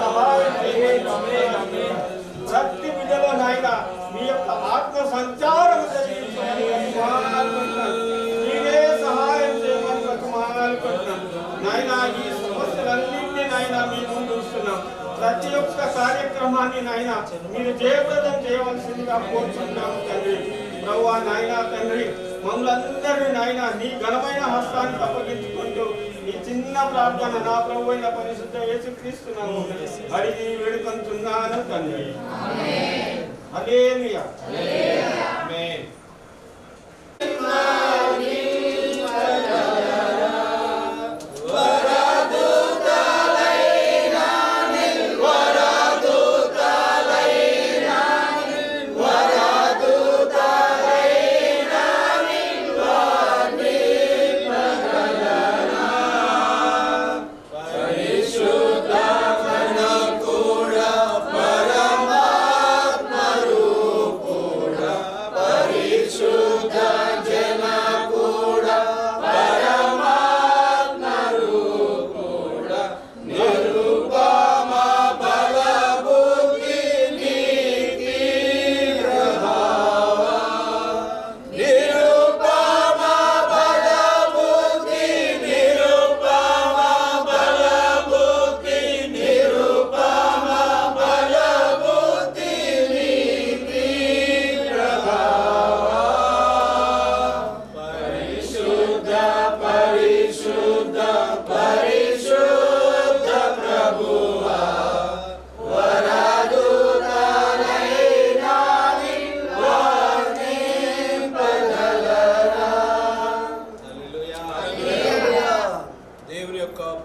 సహాయం చేయండి. ప్రతి బిడ్డలో నాయన మీ యొక్క ఆత్మ సంచారం మీరే సహాయం చేయమని బతిమాలుకుంటున్నాం నాయన. ఈ సమస్యలన్నింటినీ నాయన మీ ముందు ఉంచుతున్నాం. ప్రతి ఒక్క కార్యక్రమాన్ని నాయన మీరు జయప్రదం చేయవలసిందిగా కోరుతున్నాము తండ్రి. ప్రభువా నాయన తండ్రి, మమ్మల్ని అందరినీ నాయన నీ ఘనమైన హస్తాన్ని అప్పగించుకుంటూ ఈ చిన్న ప్రార్థన నా ప్రభు అయిన పరిశుద్ధ యేసుక్రీస్తునామమున అడిగి వేడుకొంటున్నాను తండ్రి. హల్లెలూయా. ఆమేన్.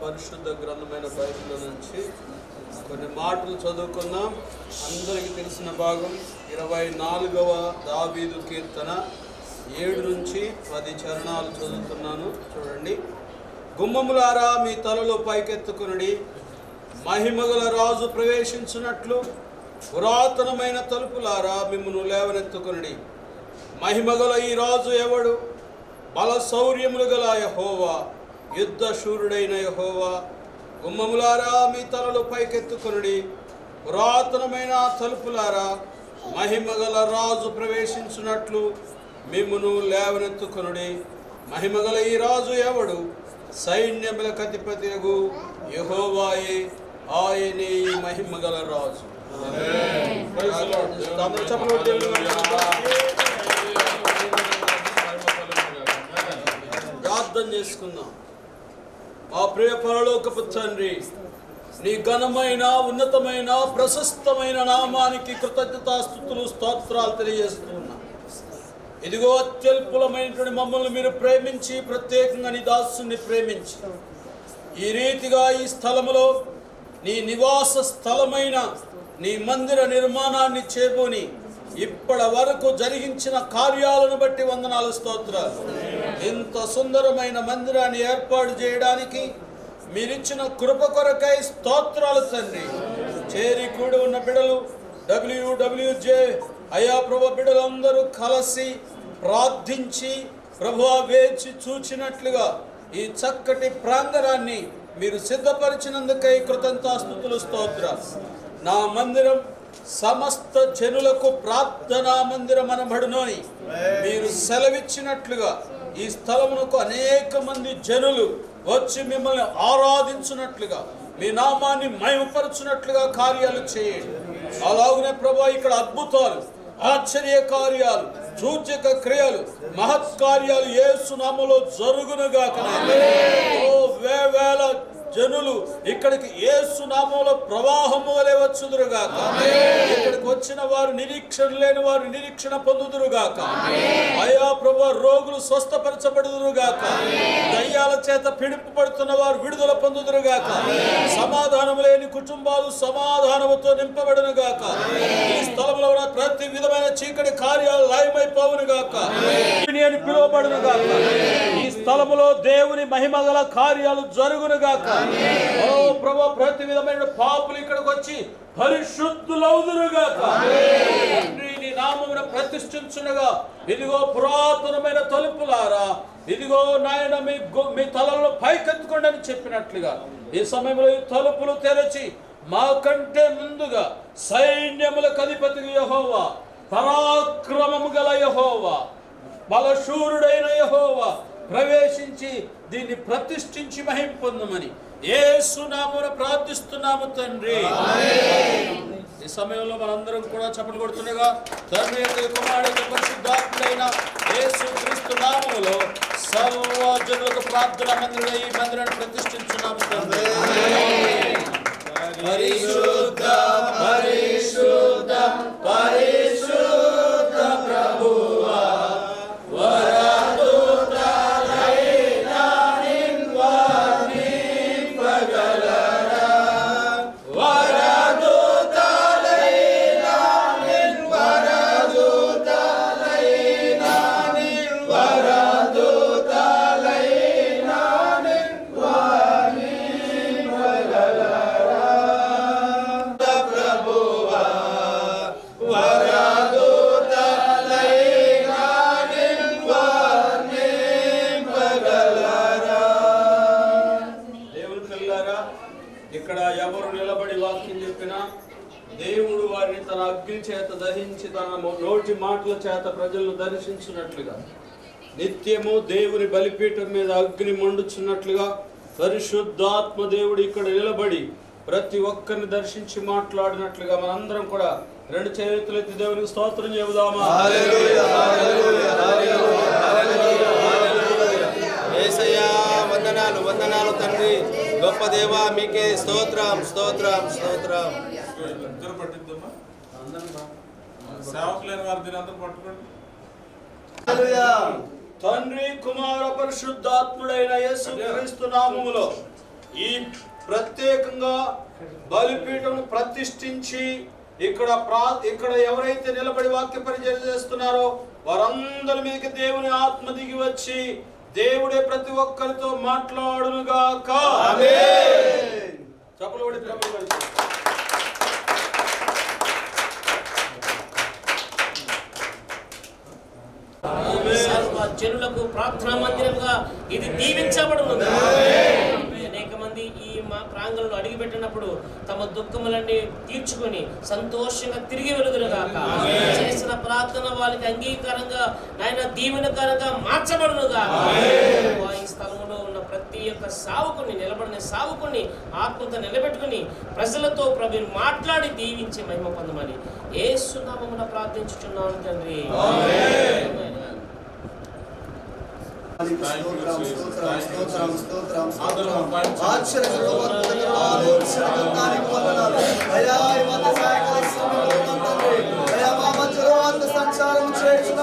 పరిశుద్ధ గ్రంథమైన బైబిల్లో నుంచి కొన్ని మాటలు చదువుకుందాం. అందరికీ తెలిసిన భాగం 24వ దావీదు కీర్తన 7 నుంచి 10 చరణాలు చదువుతున్నాను. చూడండి. గుమ్మములారా మీ తలలు పైకెత్తుకునుడి, మహిమగల రాజు ప్రవేశించున్నట్లు పురాతనమైన తలుపులారా మిమ్మును లేవనెత్తుకునుడి. మహిమగల ఈ రాజు ఎవడు? బల శౌర్యములు గల యెహోవా, యుద్ధ శూరుడైన యెహోవా. గుమ్మములారా మీ తలలు పైకెత్తుకొనుడి, పురాతనమైన తలుపులారా మహిమగల రాజు ప్రవేశించున్నట్లు మిమ్మును లేవనెత్తుకొనుడి. మహిమగల ఈ రాజు ఎవడు? సైన్యములకు అధిపతియగు యెహోవాయే, ఆయనే ఈ మహిమగల రాజు. ప్రార్థన చేసుకుందాం. మా ప్రియ పరలోకపు తండ్రి, నీ ఘనమైన ఉన్నతమైన ప్రశస్తమైన నామానికి కృతజ్ఞతాస్తుతులు స్తోత్రాలు తెలియజేస్తున్నా. ఇదిగో అత్యల్పులమైనటువంటి మమ్మల్ని మీరు ప్రేమించి, ప్రత్యేకంగా నీ దాసుని ప్రేమించి ఈ రీతిగా ఈ స్థలములో నీ నివాస స్థలమైన నీ మందిర నిర్మాణాన్ని చేబూని ఇప్పటి వరకు జరిగించిన కార్యాలను బట్టి వందనాలు, స్తోత్రాలు. ఇంత సుందరమైన మందిరాన్ని ఏర్పాటు చేయడానికి మీరిచ్చిన కృప కొరకై స్తోత్రాలు తండ్రి. చేరి కూడి ఉన్న బిడలు WWJ అయా ప్రభు బిడలందరూ కలిసి ప్రార్థించి ప్రభువా వేచి చూచినట్లుగా ఈ చక్కటి ప్రాంగణాన్ని మీరు సిద్ధపరిచినందుకై కృతజ్ఞతాస్తుతులు, స్తోత్రాలు. నా మందిరం సమస్త జనులకు ప్రార్థనా మందిరం అనబడునని మీరు సెలవిచ్చినట్లుగా ఈ స్థలమునకు అనేక మంది జనులు వచ్చి మిమ్మల్ని ఆరాధించున్నట్లుగా, మీ నామాన్ని మహిమపరచున్నట్లుగా కార్యాలు చేయండి. అలాగనే ప్రభువా ఇక్కడ అద్భుతాలు, ఆశ్చర్య కార్యాలు, సూచక క్రియలు, మహత్కార్యాలు యేసు నామములో జరుగునుగాక. ఓ వేవేల జనులు ఇక్కడికి యేసు నామములో ప్రవాహము వలె వచ్చుదురుగాక. ఇక్కడికి వచ్చిన వారు నిరీక్షణ లేని వారు నిరీక్షణ పొందుదురుగాక. అయా ప్రభువా రోగులు స్వస్థపరచబడుదురుగాక. దయ్యాల చేత పీడింపబడుతున్న వారు విడుదల పొందుదురుగాక. సమాధానం లేని కుటుంబాలు సమాధానముతో నింపబడునుగాక. ఈ స్థలంలో ఉన్న ప్రతి విధమైన చీకటి కార్యాలు లయమైపోవునుగాక, అని పిలువబడునుగాక. ఈ స్థలములో దేవుని మహిమగల కార్యాలు జరుగునుగాక. ఓ ప్రభువా, ప్రతి విధమైన పాపులు ఇక్కడికి వచ్చి పరిశుద్ధులవుదురుగాక. నీ నామమును ప్రతిష్ఠించునుగా. ఇదిగో పురాతనమైన తలుపులారా ఇదిగో నాయన మీ తలలను పైకెత్తుకోండి అని చెప్పినట్లుగా ఈ సమయంలో ఈ తలుపులు తెరచి మాకంటే ముందుగా సైన్యములకు అధిపతి యెహోవా, పరాక్రమము గల యెహోవా, బలశూరుడైన యెహోవా ప్రవేశించి దీన్ని ప్రతిష్ఠించి మహిమ పొందమని యేసు నామమున ప్రార్థిస్తున్నాము తండ్రి. ఈ సమయంలో మనందరం కూడా చప్పట్లు కొడుతుండగా తండ్రి యొక్క కుమారుడు పరిశుద్ధాత్ముడైన యేసు క్రీస్తు నామములో సర్వజనులకు ప్రార్థన మందిరంగా ఈ మందిరాన్ని ప్రతిష్ఠించున్నాము తండ్రి. పరిశుద్ధ పరిశుద్ధ పరిశుద్ధ ప్రభువా, ఇక్కడ ఎవరు నిలబడి వాక్యం చెప్పినా దేవుడు వారిని తన అగ్ని చేత దహించి తన నోటి మాటల చేత ప్రజలను దర్శించినట్లుగా నిత్యము దేవుని బలిపీఠం మీద అగ్ని మండుచున్నట్లుగా పరిశుద్ధాత్మ దేవుడు ఇక్కడ నిలబడి ప్రతి ఒక్కరిని దర్శించి మాట్లాడినట్లుగా మనందరం కూడా రెండు చేతులెత్తి దేవునికి స్తోత్రం చెబుదామా. వందనాలు వందనాలు తండ్రి, గొప్ప దేవా, మీకే స్తోత్రం స్తోత్రం స్తోత్రం. తండ్రి కుమార పరిశుద్ధాత్ముడైన యేసు క్రీస్తు నామములో ఈ ప్రత్యేకంగా బలిపీఠం ప్రతిష్ఠించి ఇక్కడ ఎవరైతే నిలబడి వాక్య పరిచయం చేస్తున్నారో వారందరి మీదకి దేవుని ఆత్మ దిగి వచ్చి దేవుడే ప్రతి ఒక్కరితో మాట్లాడునుగాక. ఆమేన్. చప్పట్లు కొట్టి ప్రభువుని జనులకు ప్రార్థనా మందిరముగా ఇది దీవించబడును. అనేక మంది ఈ ప్రాంగణంలో అడిగిపెట్టినప్పుడు తమ దుఃఖములన్నీ తీర్చుకొని సంతోషంగా తిరిగి వెలుగునుగాక. చేసిన ప్రార్థన వాళ్ళకి అంగీకారంగా నాయన దీవెనకరంగా మార్చబడునుగా. ఈ స్థలంలో ఉన్న ప్రతి ఒక్క సావుకుని నిలబడిన సావుకుని ఆత్మతో నిలబెట్టుకుని ప్రజలతో ప్రభు మాట్లాడి దీవించి మహిమ పొందమని యేసు నామమున ప్రార్థించుచున్నాను తండ్రి. సంచారం చేసిన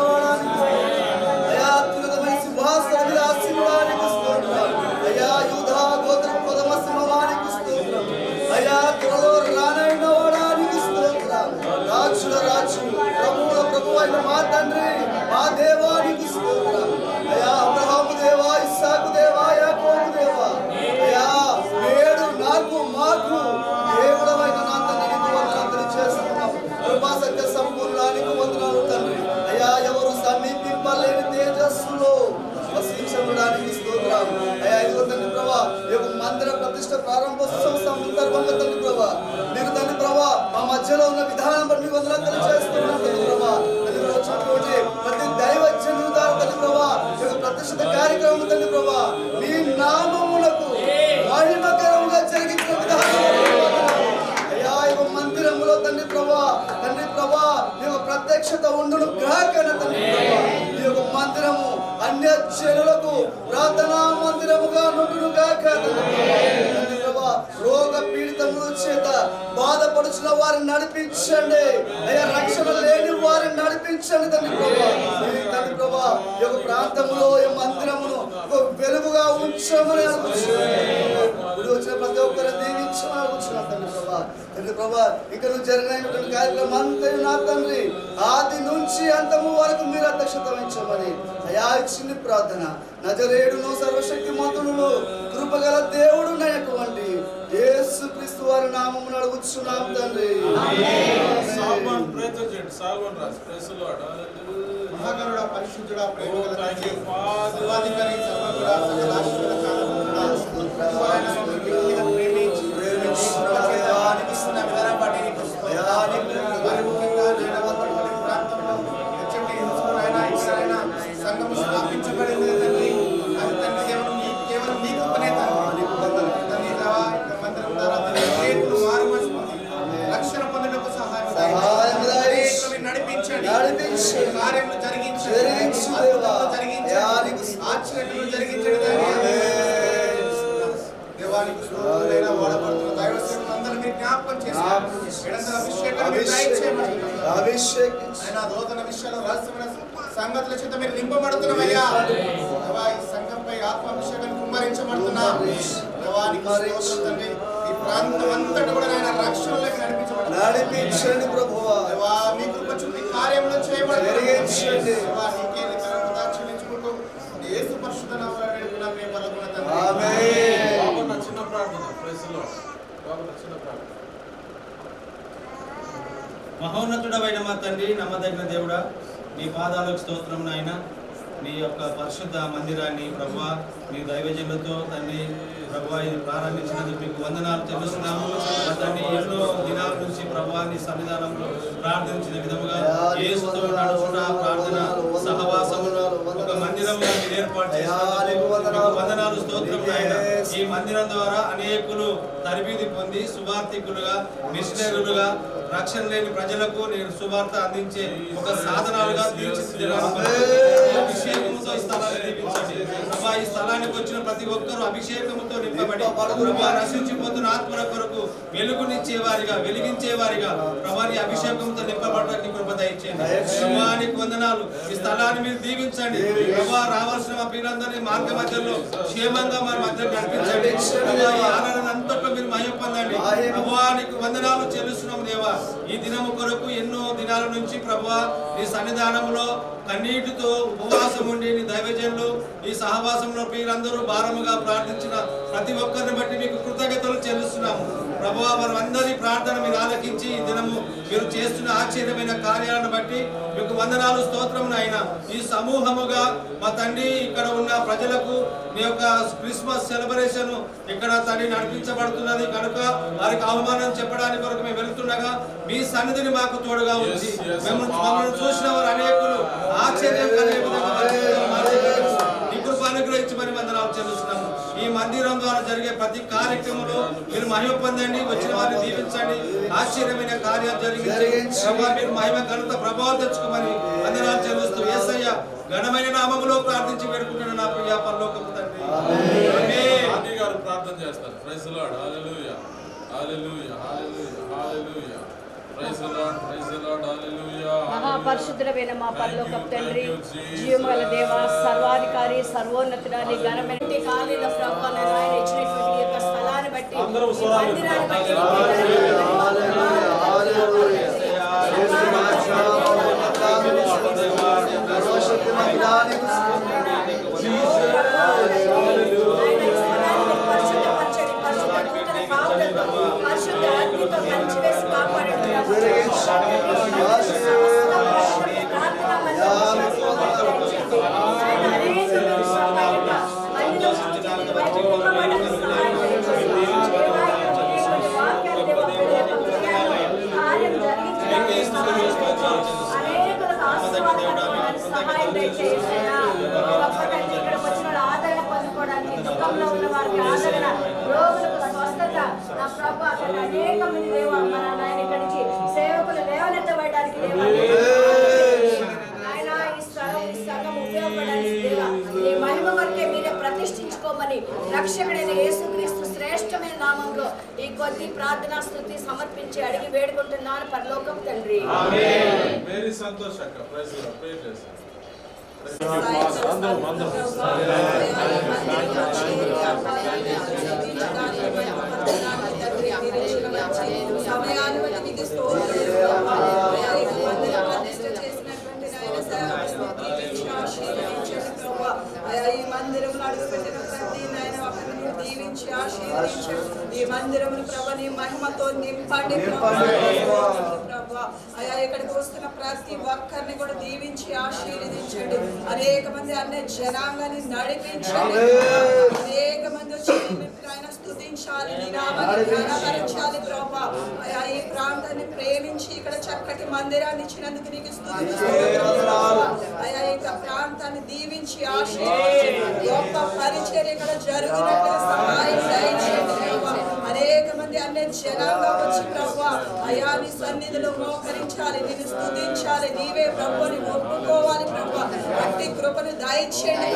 అయా యూదా గోత్రం పదమ సింహానికి స్తోత్రం. అయా త్వరలో రానైన వాడానికి స్తోత్రం. రాజుల రాజు ప్రభువుల ప్రభు అయిన మా తండ్రి మా దేవానికి స్తోత్రం. అయా అబ్రహాము దేవా, ఇస్సాకు దేవా, యాకోబు దేవా, అయా నేడు నాకు మాకు దేవుడమైన నా తండ్రి వందనాలు చేస్తున్నాం. కృపా సత్య సంపూర్ణానికి వందనాలు తండ్రి. అయా ఎవరు సమీపింపలేని తేజస్సులో వసించడానికి స్తోత్రం. అయా ఇదిగో తండ్రి ప్రభా, ఈ యొక్క మందిర ప్రతిష్ట ప్రారంభోత్సవం సందర్భంగా తండ్రి ప్రభా మీరు తండ్రి ప్రభా మా మధ్యలో ఉన్న విధానం బట్టి మీకు వందనాలు చేస్తున్నాం తండ్రి ప్రభా. ప్రతి దైవజనుల ద్వారా తండ్రి ప్రభా ఈ యొక్క ప్రతిష్ఠిత కార్యక్రమం తండ్రి ప్రభా మీ నామములకు మహిమకరంగా జరిగించిన విధానం అయా ఈ యొక్క మందిరంలో తండ్రి ప్రభా ఈ యొక్క ప్రత్యక్షత ఉండును గాక తండ్రి ప్రభా. ఈ యొక్క మందిరము అన్య జనులకు ప్రార్థనా మందిరముగా నుండును గాక తండ్రి ప్రభా. రోగ పీడితముల చేత బాధపడుచున్న వారిని నడిపించండి అయ్యా. రక్షణ లేని వారిని నడిపించండి తండ్రి ప్రభా. తండ్రి ప్రభా ఈ యొక్క ప్రాంతంలో ఈ మందిరమును ఒక వెలుగుగా ఉంచమని అనుకుంటున్నాను. వచ్చిన ప్రతి ఒక్కరు దీవించమని అనుకుంటున్నాను తండ్రి ప్రభా. తండ్రి ప్రభా ఇక్కడ జరిగినటువంటి కార్యక్రమం అంతా నా తండ్రి ఆది నుంచి అంతము వరకు మీరు అధ్యక్షత వహించమని అయా ఇచ్చింది ప్రార్థన నజరేయుడును సర్వశక్తిమంతుడును కృపగల దేవుడు అయినటువంటి యేసు క్రీస్తు వారి వారి నామమున అడుగుచున్నాం తండ్రి. సాల్మన్ ప్రేయర్ చేయండి. Solomon Raj praise the Lord. మహాగరుడ పరిశుద్ధుడ ప్రేమగల తండ్రి సర్వాధికారి సర్వగుణ సకల ఆశీర్వాదకారమున ఆయన మమ్మల్ని ప్రేమించి దేవానికి ఇస్తున్న విధానం బట్టి నీకు స్తోత్రాలు. మరి ముఖ్యంగా నేను వందపల్లి ప్రాంతంలో హెచ్ఎండి హింసూరు అయినా ఇక్కడైనా సంఘము స్థాపించబడింది తండ్రి. అది తండ్రి కేవలం నీ కృపనే తండ్రి. తండ్రి దేవా ఇంకా మందిరం ద్వారా అనేకులు మారుమనసు పొంది రక్షణ పొందుటకు సహాయం దయచేయండి. నడిపించండి, కార్యములు జరిగించండి, అద్భుతాలు జరిగించండి, ఆశ్చర్యములు జరిగించండి. దేవానికి స్తోత్రాలైన వాడబడుతున్న దైవ సేవకులందరినీ మీరు జ్ఞాపకం చేసుకోండి. నిరంతర అభిషేకాన్ని మీరు దయచేయమని ఆయన నూతన విషయాలు రహస్యమైన సంగతుల చేత మీరు నింపబడుతున్నామయ్యా. దేవా ఈ సంఘంపై ఆత్మాభిషేకాన్ని కుమ్మరించబడుతున్నారు. దేవానికి స్తోత్రం తండ్రి. ఈ ప్రాంతం అంతటా కూడా ఆయన రక్షణలోకి నడిపించండి ప్రభువా. దేవా మీ కృప చూపి కార్యములు చేయబడుతుంది. దేవా నీకే నికరంగా చెల్లించుకుంటూ యేసు పరిశుద్ధ నామములో వేడుకున్నాం మీ పరలోకపు తండ్రి. ఆమేన్. బాబు నా చిన్న ప్రార్థన. Praise the lord. బాబు నా చిన్న ప్రార్థన. మహోన్నతుడమైన మా తండ్రి, నమ్మదగిన దేవుడా, నీ పాదాలకు స్తోత్రం నాయన. నీ యొక్క పరిశుద్ధ మందిరాన్ని ప్రభువా నీ దైవజనులతో తండ్రి ప్రభువా ఇది ప్రారంభించినందుకు మీకు వందనాలు చెల్లిస్తున్నాము. మా తండ్రి ఎన్నో దినాల నుంచి ప్రభువా నీ సన్నిధానంలో ప్రార్థించిన విధముగా యేసుతో నడుచుట ప్రార్థన సహవాసములో ఒక మందిరంగా మీరు ఏర్పాటు చేసినందుకు మీకు వందనాలు స్తోత్రం నాయన. ఈ మందిరం ద్వారా అనేకులు తరబిది పొంది సువార్థికులుగా మిషనరీలుగా రక్షణ లేని ప్రజలకు నేను సువార్త అందించే ఒక సాధనాలుగా అభిషేకముతో ఈ స్థలాన్ని దీవించండి ప్రభా. ఈ స్థలానికి వచ్చిన ప్రతి ఒక్కరూ అభిషేకముతో నింపబడి ప్రభా నశించిపోతున్న ఆత్మల కొరకు వెలుగునిచ్చేవారిగా వెలిగించేవారిగా ప్రభాని అభిషేకంతో నింపబడడానికి కృప దయచేయండి. ప్రభానికి వందనాలు. ఈ స్థలాన్ని మీరు దీవించండి ప్రభా. రావాల్సిన మా పిల్లలందరినీ మార్గ మధ్యలో క్షేమంగా మన మధ్య నడిపించండి ప్రభా. ఈ ఆరాధన అంతట్లో మీరు మహిమ పొందండి ప్రభానికి వందనాలు చెల్లిస్తున్నాం దేవా. ఈ దినము కొరకు ఎన్నో దినాల నుంచి ప్రభువా నీ సన్నిధానంలో కన్నీటితో ఉపవాసం ఉండి నీ దైవజనులు ఈ సహవాసంలో మీరందరూ భారముగా ప్రార్థించిన ప్రతి ఒక్కరిని బట్టి మీకు కృతజ్ఞతలు చెల్లిస్తున్నాము ప్రభువా. మనం అందరి ప్రార్థన మీరు ఆలకించి ఈ దినము మీరు చేస్తున్న ఆశ్చర్యమైన కార్యాలను బట్టి మీకు వందనాలు స్తోత్రం నాయన. ఈ సమూహముగా మా తండ్రి ఇక్కడ ఉన్న ప్రజలకు నీ యొక్క క్రిస్మస్ సెలబ్రేషన్ ఇక్కడ తండ్రి నడిపించబడుతున్నది కనుక వారికి ఆహ్వానం చెప్పడానికి కొరకు మేము వెళ్తుండగా మీ సన్నిధిని మాకు తోడుగా ఉంచి మమ్మల్ని చూసిన వారు అనేకులు ఆశ్చర్యం కలిగే విధంగా నీ కృప అనుగ్రహించి మరి వందనాలు చెల్లిస్తున్నాము. ఈ మందిరం ద్వారా జరిగే ప్రతి కార్యక్రమంలో మీరు మహిమ పొందండి. వచ్చిన వారిని దీవించండి. ఆశ్చర్యమైన కార్యాలు జరిగించి మీరు మహిమ ఘనత ప్రభావం తెచ్చుకోమని వందనాలు చెల్లిస్తూ యేసయ్య ఘనమైన నామములో ప్రార్థించి వేడుకుంటున్న నా ప్రియ పరలోకపు తండ్రి. ఆమెన్. గారు ప్రార్థన చేస్తారు. Praise the Lord. Hallelujah hallelujah hallelujah hallelujah. Praise the Lord praise the Lord hallelujah. మహాపరిశుద్ధుడైన మా పరలోకపు తండ్రి, జీవముగల దేవ, సర్వాధికారి, సర్వోన్నతుడాని, ఘనమైన కాలేల ప్రభువును ఆయన ఇచ్చినటువంటి ఈ యొక్క స్థలాన్ని బట్టి మందిరాన్ని బట్టి ఆదరణ పొందుకోవడానికి, దుఃఖంలో ఉన్న వారికి ఆదరణ, రోగులకు స్వస్థత, నా ప్రభు అక్కడ అనేక మంది దేవ మన నాయన ఇక్కడి నుంచి సేవకులు లేవనెత్తబడడానికి ఆయన ఈ స్థలం ఈ సంఘం ఉపయోగపడడానికి దేవ ఈ మహిమ వరకే మీరే ప్రతిష్ఠించుకోమని రక్షకుడైన యేసుక్రీస్తు శ్రేష్టమైన నామంలో ఈ కొద్ది ప్రార్థనా స్తుతి సమర్పించి అడిగి వేడుకుంటున్నాను పరలోకపు తండ్రి. ఆమేన్. వెరీ సంతోష్ అక్క. Praise the lord. ప్రేయర్ చేస్తారు. సమయాన్ని బట్టి నీకు స్తోత్రం. ఈ మందిరంలో అడుగుపెట్టిన ప్రతి నాయన ఒకరిని దీవించి ఆశీర్వదించండి. ఈ మందిరమును ప్రభు నీ మహిమతో నింపండి ప్రభు. అయా ఇక్కడికి వస్తున్న ప్రతి ఒక్కరిని కూడా దీవించి ఆశీర్వదించండి. అనేక మంది అన్ని జనాంగాన్ని నడిపించండి. అనేక మంది వచ్చి ఆయన స్తుతించాలి, నీ నామాన్ని ఘనపరచాలి ప్రభు. అయా ఈ ప్రాంతాన్ని ప్రేమించి ఇక్కడ చక్కటి మందిరాన్ని ఇచ్చినందుకు నీకు స్తుతిస్తున్నాము. అయా ఈ ప్రాంతాన్ని దీవించి ఆశీర్వదించండి. గొప్ప పరిచర్య ఇక్కడ జరుగునట్లుగా సహాయం దయచేయండి ప్రభు. అనేక మంది అన్ని జనాంగా వచ్చి ప్రభు అయా నీ సన్నిధిలో మోకరించాలి, నిన్ను స్తుతించాలి, నీవే ప్రభుని ఒప్పుకోవాలి ప్రభు. అట్టి కృపను దయచేయండి.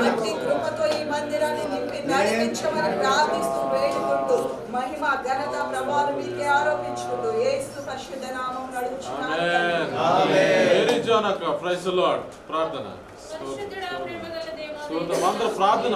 అట్టి కృపతో ఈ మందిరాన్ని నింపి నడిపించమని ప్రార్థిస్తూ వేడుకుంటూ మహిమ ఘనత ప్రభావం మీకే ఆరోపించుకుంటూ యేసు పరిశుద్ధ నామం నడుచున్నాను. ప్రార్థన అందరూ ప్రార్థన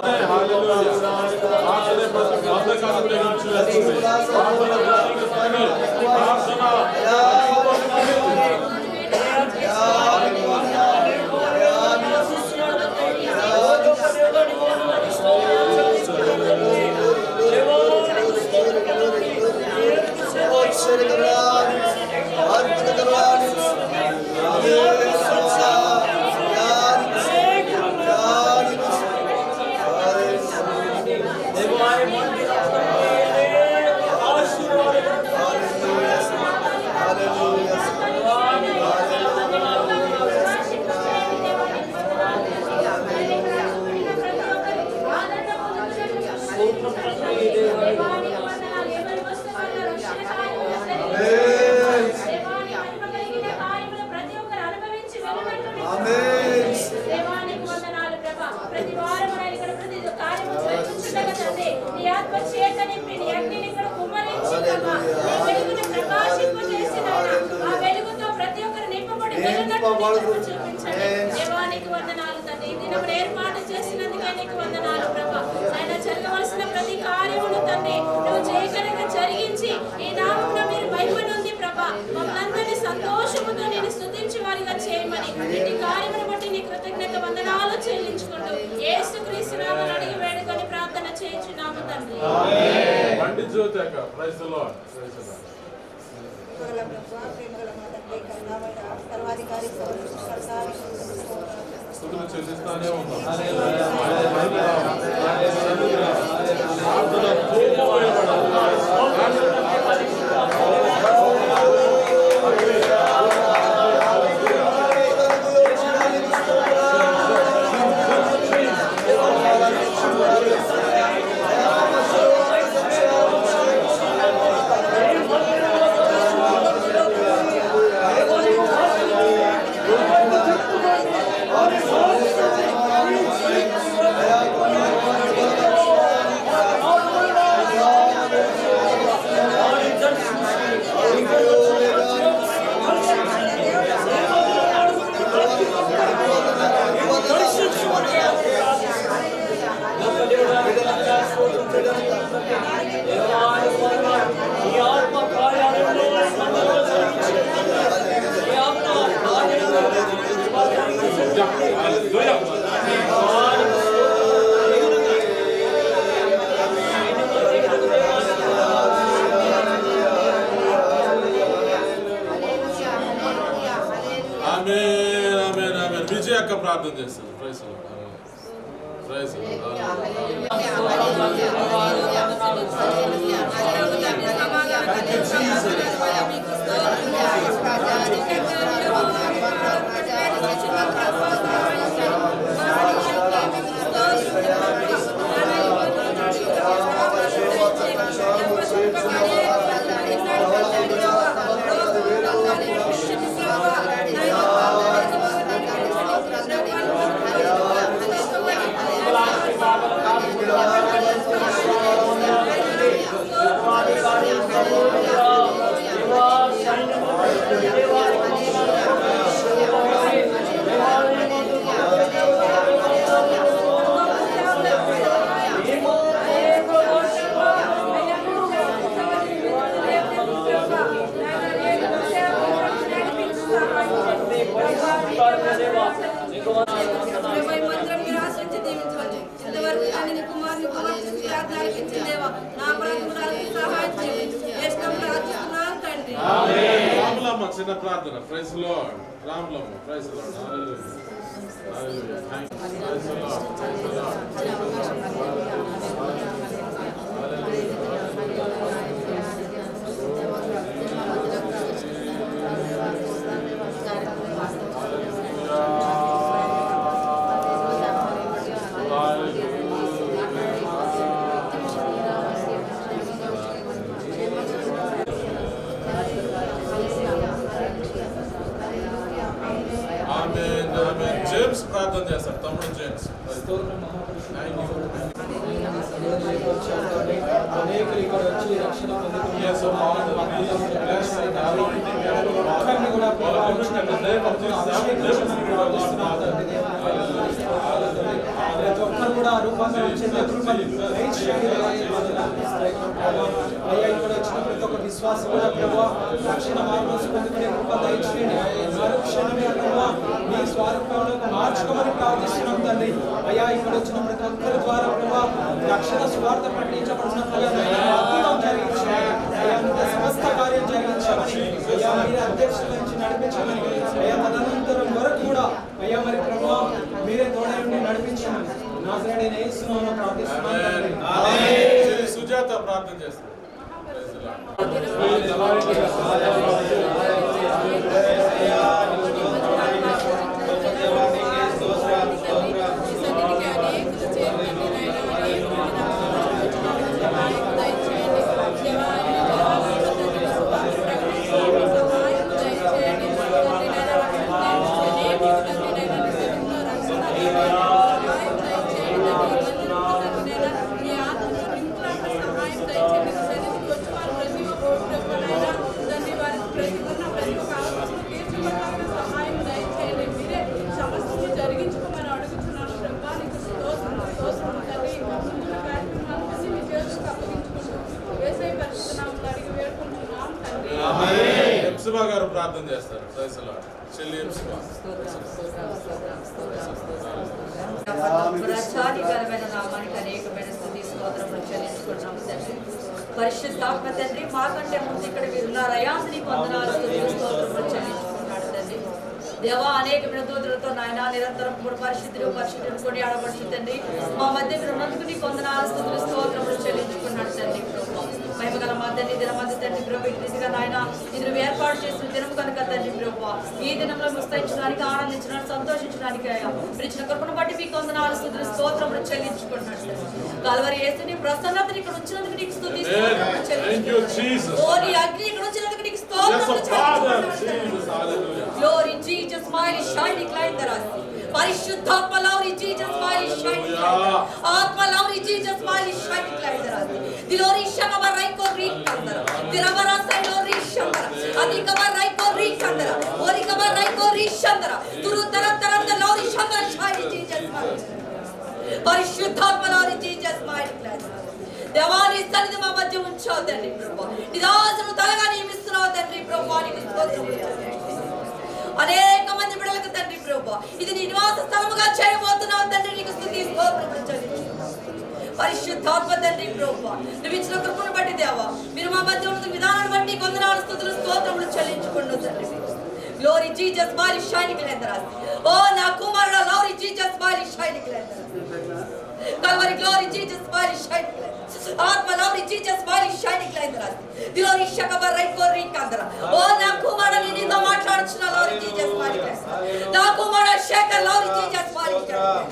దేవానికి వందనాలు తండ్రి. ఈ దినం ఏర్పాటు చేసినందుకే నీకు వందనాలు ప్రభా. ఆయన జరగవలసిన ప్రతి కార్యమును తండ్రి నువ్వు జయకరంగా జరిగించి ఈ నామమున మీరు మహిమనుంది ప్రభా. మమ్మల్ని సంతోషముతో నేను స్తుతించి వారిగా చేయమని ఈ కార్యమును బట్టి నీ కృతజ్ఞత వందనాలు చెల్లించుకుంటూ యేసుక్రీస్తు నామమున అడిగి వేడుకొని ప్రార్థన చేయించున్నాము తండ్రి. సర్వాధికారి చెల్లిస్తానే ఉన్నాం. విజయ అక్క ప్రార్థన చేస్తారు. చిన్న ప్రార్థన. Praise Lord. Ramulamma praise Lord. Hallelujah. Hallelujah. Thank you. Praise Lord. Praise James ప్రార్థన చేస్తారు. తమ్ముడు జేమ్స్. అనేకులు ఇక్కడ వచ్చి రక్షణ ప్రతి ఒక్కరు కూడా రూపంగా వచ్చేది అయ్యా ఇక్కడ వచ్చిన ప్రతి ఒక్క విశ్వాసం కూడా ప్రభావ రక్షణ మార్గం పొందుకునే కృప దయచేయండి. మరుక్షణమే ప్రభావ మీ స్వరూపంలో మార్చుకోమని ప్రార్థిస్తున్నాం తండ్రి. అయ్యా ఇక్కడ వచ్చిన ప్రతి ఒక్కరి ద్వారా ప్రభావ రక్షణ స్వార్థ ప్రకటించబడుతున్న అద్భుతం జరిగించాయి. అయ్యా సమస్త కార్యం జరిగించామని అయ్యా మీరు అధ్యక్షత నుంచి నడిపించమని అయ్యా తదనంతరం వరకు కూడా అయ్యా మరి ప్రభావ మీరే తోడని నడిపించమని నాజరేయుడైన యేసు నామములో ప్రార్థిస్తున్నాను. సుజాత ప్రార్థన చేస్తారు. ఎంసుబా గారు ప్రార్థన చేస్తారు. Praise lord. చెల్లి ఎంసుబా. ప్రచారికరమైన నామానికి అనేకమైన స్తుతి స్తోత్రములు చెల్లించుకుంటున్నాము తండ్రి. పరిశుద్ధాత్మ తండ్రి మాకంటే ముందు ఇక్కడ మీరు ఉన్నారయ్యా, నీకు వందనాలు స్తుతులు స్తోత్రములు చెల్లించుకుంటున్నాడు తండ్రి. దేవా అనేకమైన దూతలతో నాయన నిరంతరం కూడా పరిశుద్ధులు కొని ఆడబడుతు తండ్రి. మా మధ్య మీరు ఉన్నందుకు నీకు వందనాలు స్తుతులు స్తోత్రములు చెల్లించుకున్నాడు తండ్రి. మహిమగల మా తండ్రి దినమంది తండ్రి ప్రభు రీతిగా నాయన ఇది నువ్వు ఏర్పాటు చేసిన దినం కనుక తండ్రి ప్రభు ఈ దినంలో ముస్తయించడానికి ఆనందించడానికి సంతోషించడానికి మీరు ఇచ్చిన కృపను బట్టి మీకు వందనాలు స్తుతులు స్తోత్రములు చెల్లించుకుంటున్నాడు. కల్వరి యేసుని ప్రసన్నతని ఇక్కడ వచ్చినందుకు నీకు స్తుతి స్తోత్రములు చెల్లించుకుంటున్నాను. ఓ నీ అగ్ని ఇక్కడ వచ్చినందుకు నీకు స్తోత్రములు చెల్లించుకుంటున్నాను. Glory Jesus, mighty shining light that us. పరిశుద్ధాత్మ glory Jesus mighty shining light. ఆత్మ glory Jesus mighty shining light that us. దిలోరి షమవ రైకో రీకందర. దిరవర సైలోరి షందర. అధికవ రైకో రీకందర. ఓరికవ రైకో రీషందర. తురు తర తరంద లౌరి షందర shining Jesus mighty. పరిశుద్ధాత్మ లౌరి జీసస్ mighty light. దేవాని సన్నిధి మా మధ్య ఉంచావు తండ్రి ప్రభువా. నిదాసను తలగా నియమిస్తున్నావు తండ్రి ప్రభువా. నీకు స్తోత్రములు చెల్లిస్తున్నాను. అనేక మంది బిడ్డలకు తండ్రి ప్రభువా ఇది నీ నివాస స్థలముగా చేయబోతున్నావు తండ్రి. నీకు స్తుతి స్తోత్రములు చెల్లిస్తున్నాను. పరిశుద్ధాత్మ తండ్రి ప్రభువా నువ్వు ఇచ్చిన కృపను బట్టి దేవా మీరు మా మధ్య ఉన్న విధానాన్ని బట్టి వందనాలు స్తుతులు స్తోత్రములు చెల్లించుకుంటూ తండ్రి. Glory Jesus mighty shining light that us. ఓ నా కుమారుడా glory Jesus mighty shining light that us. Calvary glory Jesus mighty shining light. ఆత్మ glory Jesus mighty shining light that us. Glory షకబ రైకో రీకందర. ఓ నా కుమారుడా నీతో మాట్లాడుచున్న గ్లోరీ జీసస్ mighty light. నా కుమారుడా షేక గ్లోరీ జీసస్ mighty light.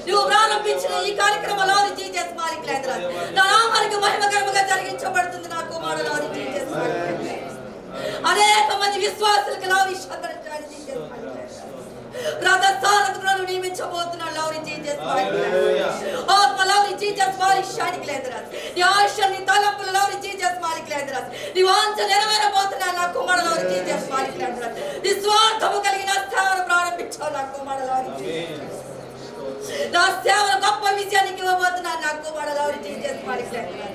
నువ్వు ప్రారంభించిన ఈ కార్యక్రమంలో Jesus mighty light that us. నా నామానికి మహిమకరముగా జరిగించబడుతుంది నా కుమారుడా గ్లోరీ జీసస్ mighty light. అనేక మంది విశ్వాసులకు లౌరి షందర జీసస్ mighty light. రథసారథులను నియమించబోతున్నాడు లౌరి జీసస్ mighty light. ఆత్మ glory Jesus mighty shining light that us. నీ ఆశ నీ తలంపుల glory Jesus mighty light that us. నీ వాంఛ నెరవేరబోతున్నాడు నా కుమారుడు glory Jesus mighty light that us. నిస్వార్థము కలిగిన సేవను ప్రారంభించావు నా కుమారుడు లౌరి జీసస్. నా సేవను గొప్ప విజయానికి ఇవ్వబోతున్నాను నా కుమారుడు glory Jesus mighty light that us.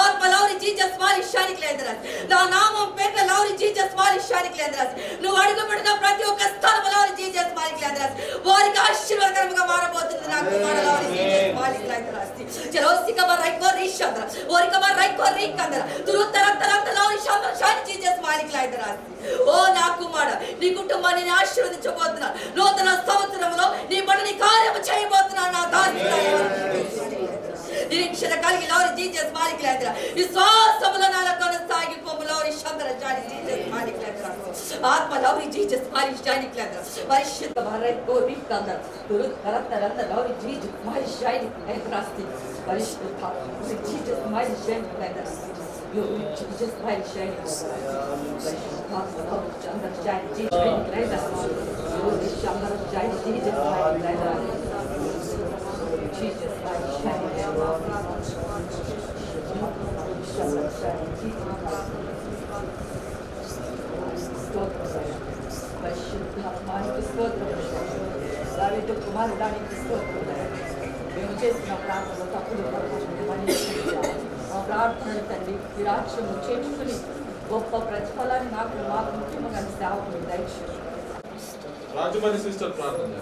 ఆత్మ glory Jesus mighty shining light that us. నా నామం పేట glory Jesus mighty shining light that us. నువ్వు అడుగుపెట్టిన ప్రతి ఒక్క స్థలం glory Jesus mighty light that us. వారికి ఆశీర్వాదకరంగా మారబోతుంది నా కుమారుడు glory Jesus mighty light that us. జలోసికవ రైకో రీషందర. ఓరికవ రైకో రీకందర. తురు తర తర లౌరి షందర shining Jesus mighty light that us. ఓ నా నీ కుటుంబాన్ని నేను ఆశీర్వదించబోతున్నా. నూతన సంవత్సరంలో నీ పనిని కార్యము చేయబోతున్నా. నా నిరీక్షణ కలిగి లారీ జీసస్ మాలిక్ లేదురా. విశ్వాసములో నాలో కొనసాగిపోము లారీ శంకర జాని జీసస్ మాలిక్ లేదురా. ఆత్మ లారీ జీసస్ మాలిక్ జాని లేదురా. పరిశుద్ధ భారత్ కోరి కంద గురు కరతరంద లారీ జీసస్ మాలిక్ జాని లేదురా. పరిశుద్ధ జీసస్ మాలిక్ జాని లేదురా. Glory Jesus Christ shine. Gospel of Chandra shine Jesus Christ. Glory Chandra shine Jesus Christ. Jesus Christ shine. Chandra shine Jesus Christ. Stotram. పరిశుద్ధాత్మానికి స్తోత్రం. దావీదు కుమారుడానికి స్తోత్రం. మేము చేసిన ప్రార్థనలో తప్పులు మన్నించండి. మా ప్రార్థనలు తండ్రి ఈ రాజ్యము చేర్చుకుని గొప్ప ప్రతిఫలాన్ని మాకు ముఖ్యంగా సేవకులు దయచేయండి. రాజుమణి సిస్టర్ ప్రార్థన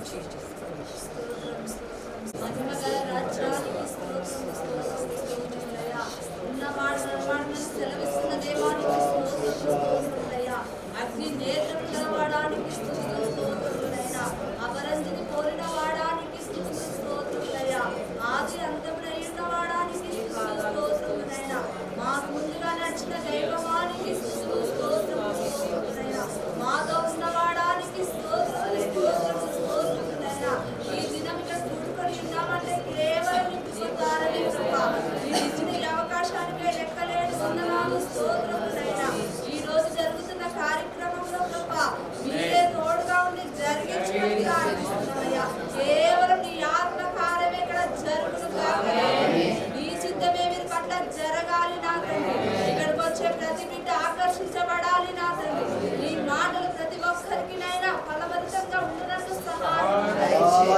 అగ్ని నేత్రం గలవాడానికి స్తోత్రులైనా, అపరంజిని పోలిన వాడానికి స్తోత్రులైనా, ఆది అంతమునైన వాడానికి స్తోత్రులైనా, మాకు ముందుగా నడిచిన దైవమానికి స్తోత్రులైనా, మాతో ఉన్నవాడానికి స్తోత్రులైనా, ఈ దినం కూడుకొని ఉన్నామంటే కేవలం పొందాలని ఇచ్చిన ఈ అవకాశానికి లెక్కలేని వందనాలు స్తోత్రులైనా. ఈ రోజు జరుగుతున్న కార్యక్రమంలో తప్ప మీరే తోడుగా ఉండి జరిగించుకుంటున్నాయా. కేవలం నీ ఆత్మ కార్యమే ఇక్కడ జరుగును కాక నీ సిద్ధమే మీరు పట్ల జరగాలి నా తండ్రి. ఇక్కడికి వచ్చే ప్రతి బిడ్డ ఆకర్షించబడాలి నా తండ్రి. నీ మాటలు ప్రతి ఒక్కరికి నైనా ఫలభరితంగా ఉండనట్టు సహాయం వస్తున్న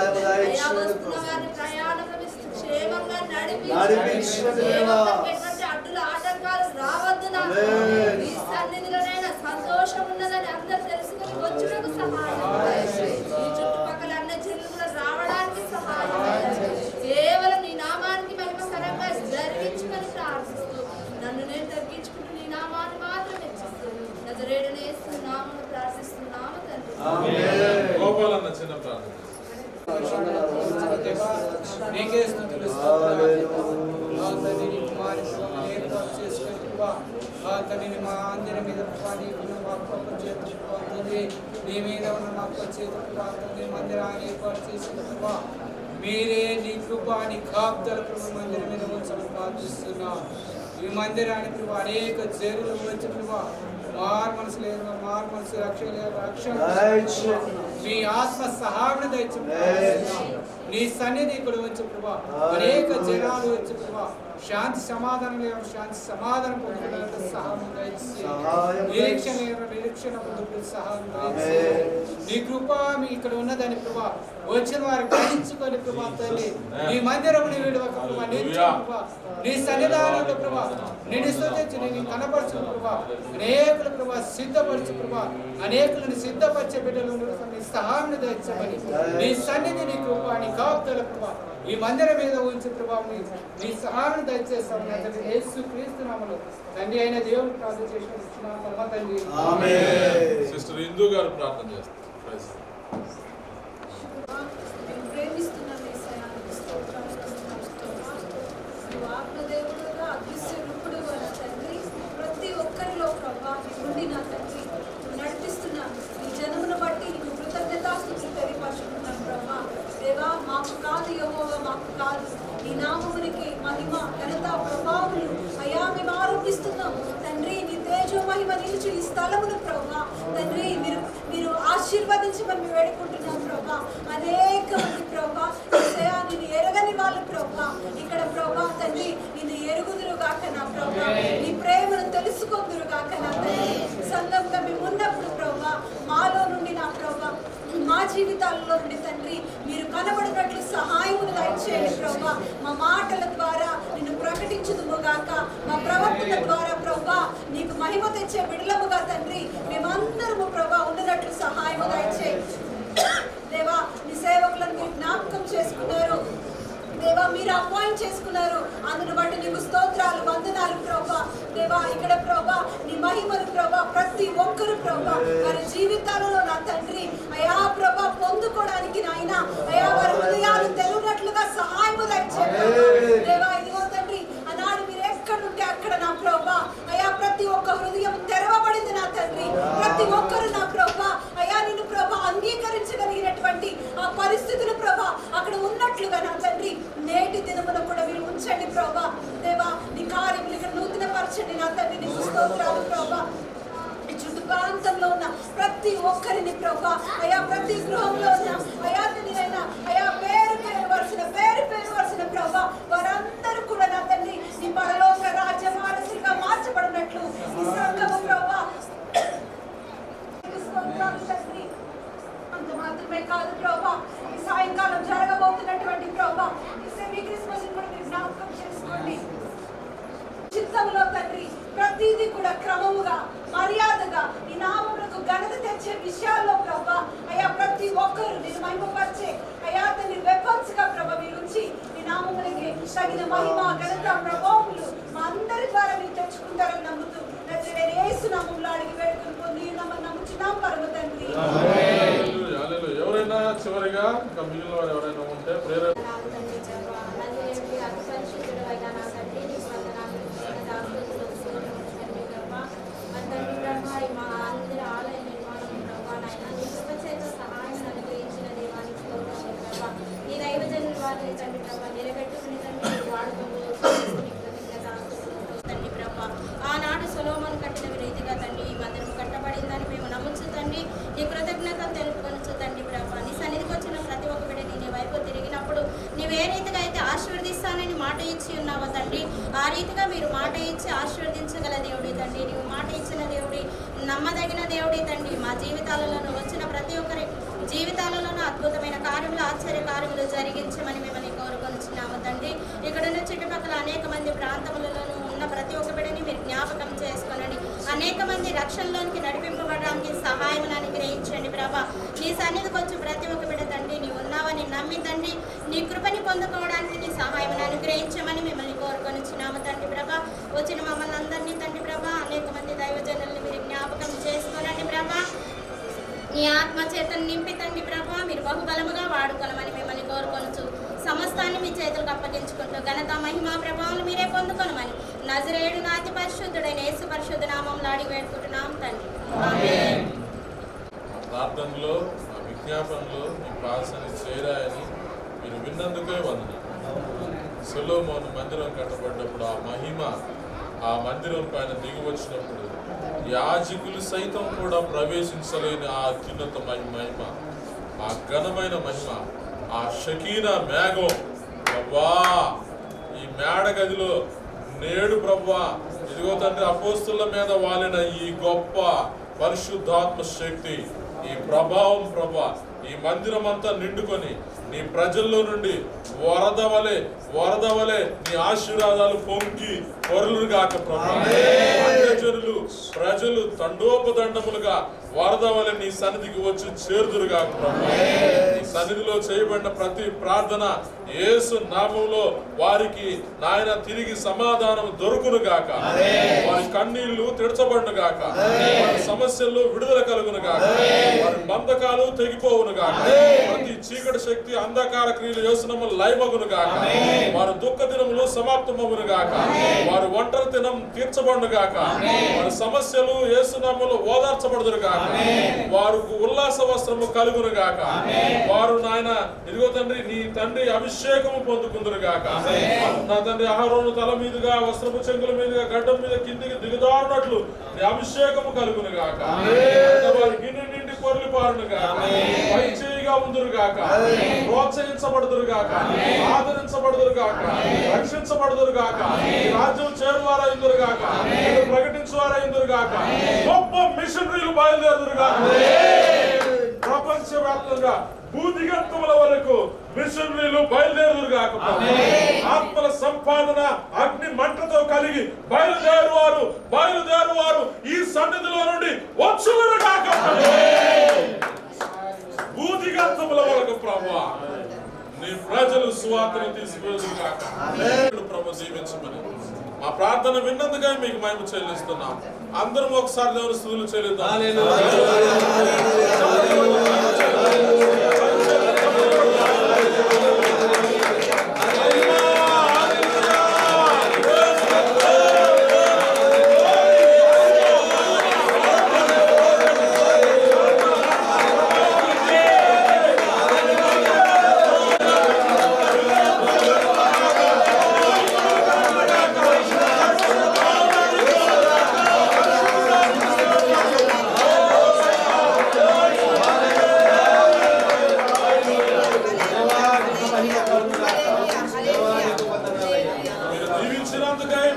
వారిని ప్రయాణం క్షేమంగా నడిపించండి. అడ్డుల ఆటంకాలు రావద్దు నా ఈ సన్నిధిలోనైనా సంతోషం ఉన్నదని అందరూ తెలుసుకుని వచ్చుటకు సహాయం. ఈ చుట్టుపక్కల అన్న జిల్లు కూడా రావడానికి సహాయం. కేవలం నీ నామానికి మహిమకరంగా జరిగించుకొని ప్రార్థిస్తూ నన్ను నేను తగ్గించుకుంటూ నీ నామాన్ని మాత్రమే నజరేయుడైన యేసు నామమున ప్రార్థిస్తున్నాము తండ్రి. గోపాలన్న చిన్న ప్రార్థన. నీకే స్తుతులు ఏర్పాటు చేసుకుని తండ్రిని మా అందరి మీద నీ మీద ఉన్న మా చేతులు మందిరాన్ని ఏర్పాటు చేసిన మీరే నీ కృప నీ కాపుదల ప్రభు మందిరం మీద ఉంచమని ప్రార్థిస్తున్నాం. ఈ మందిరానికి అనేక జరులు వచ్చి ప్రభా మారు మనసు లేదు, మారు మనసు రక్షణ మీ ఆత్మ సహాయం దయచు. నీ సన్నిధి ఇక్కడ వచ్చి ప్రభా అనేక జనాలు వచ్చి ప్రభా శాంతి సమాధానం లేదు, శాంతి సమాధానం పొందుకోవడానికి సహాయం దయచేసి నిరీక్షణ నిరీక్షణ పొందుకు సహాయం దయచేసి నీ కృప మీ ఇక్కడ ఉన్నదని ప్రభా వచ్చిన వారు గ్రహించుకొని ప్రభా తల్లి నీ మందిరం విడువక ప్రభా ప్రభా నీ సన్నిధానంలో ప్రభా నేను స్తుతించి నేను కనపరచు ప్రభా అనేకులు ప్రభా సిద్ధపరచు ప్రభా అనేకులను సిద్ధపరిచే బిడ్డలు నీ సహాయం దయచమని నీ సన్నిధి నీ కృప నీ కాపుదల ప్రభా ఈ మందిరం మీద ఉంచి ప్రభా నీ సహాయం దయచేస్తాం. యేసు క్రీస్తు నామములో తండ్రి అయిన దేవుని ప్రార్థన చేసిన తండ్రి ఆమేన్. సిస్టర్ ఇందు గారు ప్రార్థన చేస్తారు. ఆత్మదేవుడుగా అదృశ్య రూపుడుగా నా తండ్రి ప్రతి ఒక్కరిలో ప్రభా నుండి నా తండ్రి నడిపిస్తున్నాను. ఈ జనమును బట్టి నీకు కృతజ్ఞతాస్తుతులు తెలియపరుచుకుంటున్నాను ప్రభా. దేవా మాకు కాదు యెహోవా మాకు కాదు నీ నామమునికి మహిమ ఘనత ప్రభావములు అయా మేము ఆరోపిస్తున్నాం తండ్రి. నీ తేజో మహిమ నిలిచి ఈ స్థలమును ప్రభా తండ్రి మీరు ఆశీర్వదించమని మేము వేడుకుంటున్నాం ప్రభా. అనేక మంది ప్రభా నిన్ను ఎరగని వాళ్ళు ప్రభా ఇక్కడ ప్రభా తండ్రి నిన్ను ఎరుగుదురు గాక నా ప్రభా నీ ప్రేమను తెలుసుకుందురు గాక నా తండ్రి. సంఘంగా మేము ఉన్నప్పుడు ప్రభా మాలో నుండి నా ప్రభా మా జీవితాల్లో నుండి తండ్రి మీరు కనబడినట్లు సహాయమును దయచేయండి ప్రభా. మా మాటల ద్వారా నిన్ను ప్రకటించుదుముగాక, మా ప్రవర్తన ద్వారా ప్రభా నీకు మహిమ తెచ్చే బిడలముగా తండ్రి మేమందరము ప్రభా ఉన్నట్లు సహాయము దయచేయండి దేవా. నీ సేవకులను మీరు జ్ఞాపకం చేసుకున్నారు దేవా. దేవా మీరు అపాయింట్ చేసుకున్నారు. అందును బట్టి నీకు స్తోత్రాలు, వందనాలు ప్రభా. దేవా ఇక్కడ ప్రభా నీ మహిమను ప్రభా ప్రతి ఒక్కరు ప్రభా వారి జీవితాలలో నా తండ్రి అయా ప్రభా పొందుకోవడానికి నాయన అయా వారి హృదయాలు తెలుగునట్లుగా సహాయము దయచేయండి దేవా. ఇదిగో తండ్రి అన్నాడు మీరు ఎక్కడుంటే అక్కడ నా ప్రభా అయా ప్రతి ఒక్క హృదయం తెరవబడింది నా తండ్రి. ప్రతి ఒక్కరు నా ప్రభా అయా నిన్ను ప్రభా అంగీకరించగలిగినటువంటి ఆ పరిస్థితులు ప్రభా అక్కడ ఉన్నట్లుగా నా తండ్రి నేటి దినమున కూడా మీరు ఉంచండి ప్రభా. దేవా నీ కార్యములు ఇక్కడ నూతన పరచండి నా తండ్రి. నీకు స్తోత్రాలు ప్రభా. ఈ చుట్టూ ప్రాంతంలో ఉన్న ప్రతి ఒక్కరిని ప్రభా అయా ప్రతి గృహంలో ఉన్న అయా తండ్రినైనా అయా పేరు వరుసన ప్రభా వారందరూ కూడా నా తండ్రి నీ పరలోక రాజ్య వారసులుగా మార్చబడినట్లు ఈ సంఘము ప్రభా తండ్రి. అంత మాత్రమే కాదు ప్రభా ఈ సాయంకాలం జరగబోతున్నటువంటి ప్రభా ఈ సెమీ క్రిస్మస్ కూడా మీరు జ్ఞాపకం చేసుకోండి. చిత్తంలో తండ్రి ప్రతిదీ కూడా క్రమముగా మర్యాదగా ఈ నామములకు ఘనత తెచ్చే విషయాల్లో ప్రభా అయా ప్రతి ఒక్కరు నేను మహిమపరిచే అయా తండ్రి వెపన్స్ గా ప్రభా మీరు ఉంచి ఈ నామములకి తగిన మహిమ ఘనత ప్రభావములు మా అందరి ద్వారా మీరు తెచ్చుకుంటారని నమ్ముతూ నజరేయుడైన యేసు నామములో అడిగి వేడుకొని పొంది నమ్ముచున్నాం పరమ తండ్రి. ఎవరైనా చివరిగా ఇంకా మిగిలిన వారు ఎవరైనా ఉంటే ప్రేరణ ఆనాడు సొలొమోను కట్టిన రీతిగా తండ్రి ఈ మందిరం కట్టబడిందని మేము నమ్ముచు తండ్రి నీ కృతజ్ఞతలు తెలుపుకొనుచు తండ్రి ప్రభా. నీ సన్నిధికి వచ్చిన ప్రతి ఒక్క బిడ్డని నీ వైపు తిరిగినప్పుడు నీవు ఏ రీతిగా అయితే ఆశీర్వదిస్తానని మాట ఇచ్చి ఉన్నావో తండ్రి ఆ రీతిగా మీరు మాట ఇచ్చి ఆశీర్వదించగల దేవుడి తండ్రి. నీవు మాట ఇచ్చిన దేవుడి, నమ్మదగిన దేవుడి తండ్రి. మా జీవితాలలో వచ్చిన ప్రతి ఒక్కరి జీవితాలలోనూ అద్భుతమైన కార్యములు, ఆశ్చర్య కార్యములు జరిగించమని మిమ్మల్ని కోరుకొనిచున్నాము తండ్రి. ఇక్కడున్న చుట్టుపక్కల అనేక మంది ప్రాంతములలోనూ ఉన్న ప్రతి ఒక్క బిడ్డని మీరు జ్ఞాపకం చేసుకోనండి. అనేక మంది రక్షణలోనికి నడిపింపబడడానికి సహాయం అనుగ్రహించండి ప్రభా. నీ సన్నిధికి వచ్చి ప్రతి ఒక్క బిడ్డ తండ్రి నీవు ఉన్నావని నమ్మి తండ్రి నీ కృపని పొందుకోవడానికి నీ సహాయం అనుగ్రహించమని మిమ్మల్ని కోరుకొనిచున్నాము తండ్రి ప్రభా. వచ్చిన మమ్మల్ని అందరినీ తండ్రి ప్రభా అనేక మంది దైవజనుల్ని మీరు జ్ఞాపకం చేసుకోనండి ప్రభా. నీ ఆత్మ చేతను నింపి తండ్రి ప్రభా మీరు బహుబలముగా వాడుకోనమని మిమ్మల్ని కోరుకొనచ్చు. సమస్తాన్ని మీ చేతులకు అప్పగించుకుంటూ ఘనత మహిమ ప్రభావాలు మీరే పొందుకొనమని నజరేయుడు నాతి పరిశుద్ధుడైన యేసు పరిశుద్ధ నామంలో అడిగి వేడుకుంటున్నాం తండ్రి. ఆమేన్. ప్రార్థనలో ఆ విజ్ఞాపనలో మీ ప్రార్థన చేరాయని మీరు విన్నందుకే వందనాలు. సొలొమోను మందిరం కట్టబడ్డప్పుడు ఆ మహిమ ఆ మందిరం పైన దిగి వచ్చినప్పుడు యాజకులు సైతం కూడా ప్రవేశించలేని ఆ అత్యున్నత మహిమ, ఆ ఘనమైన మహిమ, ఆ షకీనా మేఘం ప్రభా ఈ మేడ గదిలో నేడు ప్రభా ఇదిగో తండ్రి అపోస్తుల మీద వాలిన ఈ గొప్ప పరిశుద్ధాత్మ శక్తి, ఈ ప్రభావం ప్రభా ఈ మందిరం అంతా నిండుకొని నీ ప్రజల్లో నుండి వరద వలె నీ ఆశీర్వాదాలు పొంగి పొరలుగాక ప్రభా. అన్యజనులు ప్రజలు తండోపదండములుగా వరద వలె నీ సన్నిధికి వచ్చి చేరుదురుగాక ప్రభా. నీ సన్నిధిలో చేయబడిన ప్రతి ప్రార్థన యేసు నామములో వారికి నాయన తిరిగి సమాధానం దొరుకును గాక. వారి కన్నీళ్లు తెడ్చబడును గాక. వారి సమస్యల్లో విడుదల కలుగును గాక. వారి బంధకాలు తెగిపోవును గాక. ప్రతి చీకటి శక్తి అంధకార క్రియలు యేసునామములో లయమగును గాక. వారి దుఃఖ దినములు సమాప్తమగును గాక. వారి ఒంటరి దినం తీర్చబడును గాక. వారి సమస్యలు యేసునామములో ఓదార్చబడుదురు గాక. వారికి ఉల్లాస వస్త్రము కలుగును గాక. వారు నాయన ఇదిగో తండ్రి నీ తండ్రి అభిషేకము పొందుకుందురు గాక. నా తండ్రి ఆహారం తల మీదుగా వస్త్రపు చెంగుల మీదుగా గడ్డం మీద కిందికి దిగదారునట్లు నీ అభిషేకము కలుగును గాక. వారి గిన్నె నిండి పొర్లి పారును గాక. పై చేయిగా ఉందురు గాక. ప్రోత్సహించబడుదురు గాక. ఆదరించబడుదురు గాక. రక్షించబడుదురు గాక. ఈ రాజ్యం చేరువారైందురు గాక. ప్రకటించువారైందురు గాక. గొప్ప మిషనరీలు బయలుదేరుదురు గాక. ప్రపంచ వ్యాప్తంగా భూదిగంతముల వరకు మిషనరీలు బయలుదేరుదురు గాక. ఆత్మల సంపాదన అగ్ని మంటతో కలిగి బయలుదేరువారు ఈ సన్నిధిలో నుండి వచ్చుదురు గాక. భూదిగంతముల వరకు ప్రభువా నీ ప్రజలు సువార్త ప్రార్థన తీసుకువెళ్ళు కాక. ప్రభు దీవించమని మా ప్రార్థన విన్నందుకే మీకు మహిమ చెల్లిస్తున్నాం. అందరం ఒకసారి దేవుని స్తుతులు చెల్లిద్దాం.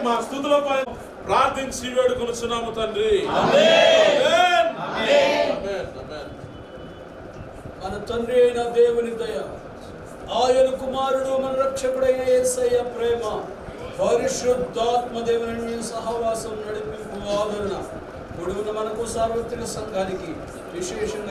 మా స్తుతులపై ప్రార్థించి వేడుకొనుచున్నాము తండ్రి. ఆమేన్. ఆమేన్. ఆమేన్. మన తండ్రి అయిన దేవుని దయ, ఆయన కుమారుడు మన రక్షకుడైన యేసయ్య ప్రేమ, పరిశుద్ధాత్మ దేవుని సహవాసం, నడిపింపు, ఆదరణ పొడుగున మనకు సార్వత్రిక సంఘానికి విశేషంగా